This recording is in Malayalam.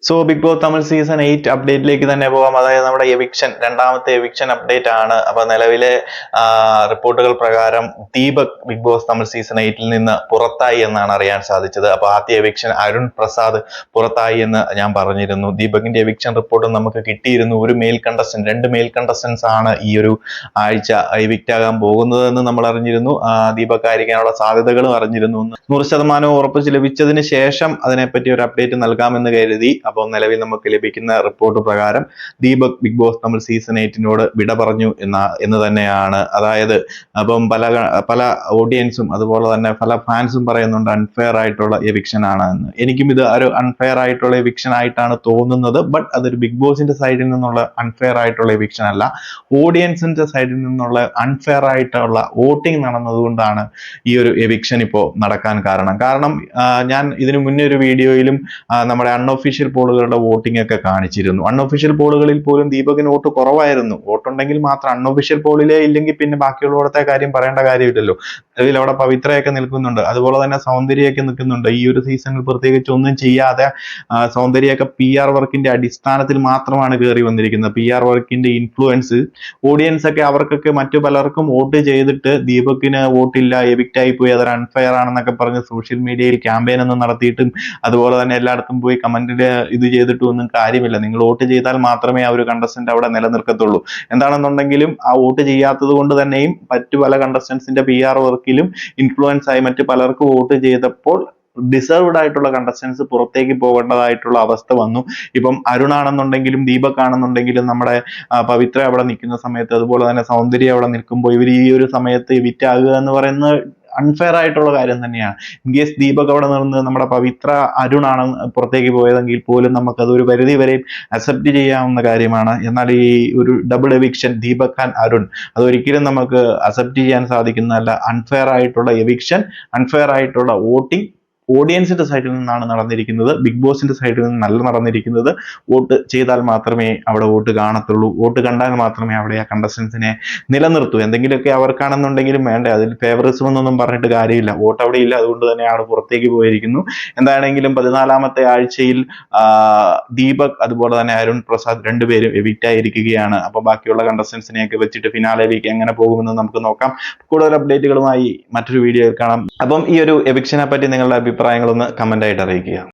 So Bigg Boss Tamil season 8 അപ്ഡേറ്റിലേക്ക് തന്നെ പോകാം. അതായത് നമ്മുടെ രണ്ടാമത്തെ എവിക്ഷൻ അപ്ഡേറ്റ് ആണ്. അപ്പൊ നിലവിലെ റിപ്പോർട്ടുകൾ പ്രകാരം Deepak Bigg Boss Tamil season 8 നിന്ന് പുറത്തായി എന്നാണ് അറിയാൻ സാധിച്ചത്. അപ്പൊ ആദ്യ എവിക്ഷൻ അരുൺ പ്രസാദ് പുറത്തായി എന്ന് ഞാൻ പറഞ്ഞിരുന്നു. ദീപകിന്റെ എവിക്ഷൻ റിപ്പോർട്ട് നമുക്ക് കിട്ടിയിരുന്നു. രണ്ട് മെയിൽ കണ്ടസ്റ്റൻസ് ആണ് ഈ ഒരു ആഴ്ച എവിക്റ്റ് ആകാൻ പോകുന്നത് എന്ന് നമ്മൾ അറിഞ്ഞിരുന്നു. ദീപക് ആയിരിക്കാനുള്ള സാധ്യതകളും അറിഞ്ഞിരുന്നു. 100% ഉറപ്പ് ലഭിച്ചതിന് ശേഷം അതിനെപ്പറ്റി ഒരു അപ്ഡേറ്റ് നൽകാമെന്ന് കരുതി. അപ്പോൾ നിലവിൽ നമുക്ക് ലഭിക്കുന്ന റിപ്പോർട്ട് പ്രകാരം Deepak Bigg Boss Tamil season 8 വിട പറഞ്ഞു എന്ന് തന്നെയാണ്. അതായത് അപ്പം പല ഓഡിയൻസും അതുപോലെ തന്നെ പല ഫാൻസും പറയുന്നുണ്ട് അൺഫെയർ ആയിട്ടുള്ള എവിക്ഷൻ ആണ് എന്ന്. എനിക്കും ഇത് ഒരു അൺഫെയർ ആയിട്ടുള്ള എവിക്ഷൻ ആയിട്ടാണ് തോന്നുന്നത്. ബട്ട് അതൊരു ബിഗ് ബോസിന്റെ സൈഡിൽ നിന്നുള്ള അൺഫെയർ ആയിട്ടുള്ള എവിക്ഷൻ അല്ല, ഓഡിയൻസിന്റെ സൈഡിൽ നിന്നുള്ള അൺഫെയർ ആയിട്ടുള്ള വോട്ടിംഗ് നടന്നതുകൊണ്ടാണ് ഈ ഒരു എവിക്ഷൻ ഇപ്പോൾ നടക്കാൻ കാരണം ഞാൻ ഇതിനു മുന്നേ ഒരു വീഡിയോയിലും നമ്മുടെ അൺഒഫീഷ്യൽ പോളുകളുടെ വോട്ടിംഗ് ഒക്കെ കാണിച്ചിരുന്നു. അൺഒഫീഷ്യൽ പോളുകളിൽ പോലും ദീപകിന് വോട്ട് കുറവായിരുന്നു. വോട്ടുണ്ടെങ്കിൽ മാത്രം, അൺഒഫീഷ്യൽ പോളിലേ ഇല്ലെങ്കിൽ പിന്നെ ബാക്കിയുള്ളവരുടെ കാര്യം പറയേണ്ട കാര്യമില്ലല്ലോ. അതിൽ അവിടെ പവിത്രയൊക്കെ നിൽക്കുന്നുണ്ട്, അതുപോലെ തന്നെ സൗന്ദര്യമൊക്കെ നിൽക്കുന്നുണ്ട്. ഈ ഒരു സീസണിൽ പ്രത്യേകിച്ച് ഒന്നും ചെയ്യാതെ സൗന്ദര്യമൊക്കെ PR വർക്കിന്റെ അടിസ്ഥാനത്തിൽ മാത്രമാണ് കയറി വന്നിരിക്കുന്നത്. PR വർക്കിന്റെ ഇൻഫ്ലുവൻസ് ഓഡിയൻസ് ഒക്കെ അവർക്കൊക്കെ മറ്റു പലർക്കും വോട്ട് ചെയ്തിട്ട് ദീപകിന് വോട്ടില്ല, എവിക്റ്റ് ആയി പോയി, അതൊരു അൺഫെയർ ആണെന്നൊക്കെ പറഞ്ഞ് സോഷ്യൽ മീഡിയയിൽ ക്യാമ്പയിൻ ഒന്നും നടത്തിയിട്ടും അതുപോലെ തന്നെ എല്ലായിടത്തും പോയി കമന്റില് ഇത് ചെയ്തിട്ടും ഒന്നും കാര്യമില്ല. നിങ്ങൾ വോട്ട് ചെയ്താൽ മാത്രമേ ആ ഒരു കണ്ടസ്റ്റന്റ് അവിടെ നിലനിൽക്കത്തുള്ളൂ. എന്താണെന്നുണ്ടെങ്കിലും ആ വോട്ട് ചെയ്യാത്തത് കൊണ്ട് തന്നെയും മറ്റു പല കണ്ടസ്റ്റൻസിന്റെ PR വർക്കിലും ഇൻഫ്ലുവൻസ് ആയി മറ്റു പലർക്ക് വോട്ട് ചെയ്തപ്പോൾ ഡിസർവ്ഡ് ആയിട്ടുള്ള കണ്ടസ്റ്റൻസ് പുറത്തേക്ക് പോകേണ്ടതായിട്ടുള്ള അവസ്ഥ വന്നു. ഇപ്പം അരുണാണെന്നുണ്ടെങ്കിലും ദീപക് ആണെന്നുണ്ടെങ്കിലും നമ്മുടെ പവിത്ര അവിടെ നിൽക്കുന്ന സമയത്ത്, അതുപോലെ തന്നെ സൗന്ദര്യം അവിടെ നിൽക്കുമ്പോൾ ഇവർ ഈ ഒരു സമയത്ത് എവിക്റ്റ് ആകുക എന്ന് പറയുന്നത് അൺഫെയർ ആയിട്ടുള്ള കാര്യം തന്നെയാണ്. ഇൻ കേസ് ദീപക് അവിടെ നിന്ന് നമ്മുടെ പവിത്ര അരുണാണ് പുറത്തേക്ക് പോയതെങ്കിൽ പോലും നമുക്ക് അതൊരു പരിധി വരെയും അക്സെപ്റ്റ് ചെയ്യാവുന്ന കാര്യമാണ്. എന്നാൽ ഈ ഒരു double eviction Deepak and Arun അതൊരിക്കലും നമുക്ക് അക്സെപ്റ്റ് ചെയ്യാൻ സാധിക്കുന്നതല്ല. അൺഫെയർ ആയിട്ടുള്ള എവിക്ഷൻ, അൺഫെയർ ആയിട്ടുള്ള വോട്ടിംഗ് ഓഡിയൻസിന്റെ സൈഡിൽ നിന്നാണ് നടന്നിരിക്കുന്നത്, ബിഗ് ബോസിന്റെ സൈഡിൽ നിന്നല്ല നടന്നിരിക്കുന്നത്. വോട്ട് ചെയ്താൽ മാത്രമേ അവിടെ വോട്ട് കാണത്തുള്ളൂ. വോട്ട് കണ്ടാൽ മാത്രമേ അവിടെ ആ കണ്ടസ്റ്റൻസിനെ നിലനിർത്തൂ. എന്തെങ്കിലുമൊക്കെ അവർക്കാണെന്നുണ്ടെങ്കിലും വേണ്ടേ, അതിൽ ഫേവറിസം എന്നൊന്നും പറഞ്ഞിട്ട് കാര്യമില്ല. വോട്ട് അവിടെ ഇല്ല, അതുകൊണ്ട് തന്നെ ആൾ പുറത്തേക്ക് പോയിരിക്കുന്നു. എന്താണെങ്കിലും 14ാമത്തെ ആഴ്ചയിൽ ദീപക് അതുപോലെ തന്നെ അരുൺ പ്രസാദ് രണ്ടുപേരും എവിക്റ്റ് ആയിരിക്കുകയാണ്. അപ്പൊ ബാക്കിയുള്ള കണ്ടസ്റ്റൻസിനെയൊക്കെ വെച്ചിട്ട് ഫിനാലെയിലേക്ക് എങ്ങനെ പോകുമെന്ന് നമുക്ക് നോക്കാം. കൂടുതൽ അപ്ഡേറ്റുകളുമായി മറ്റൊരു വീഡിയോയിൽ കാണാം. അപ്പം ഈ ഒരു എവിക്ഷനെ പറ്റി നിങ്ങളുടെ അഭിപ്രായങ്ങളൊന്ന് കമന്റ് ആയിട്ട് അറിയിക്കുക.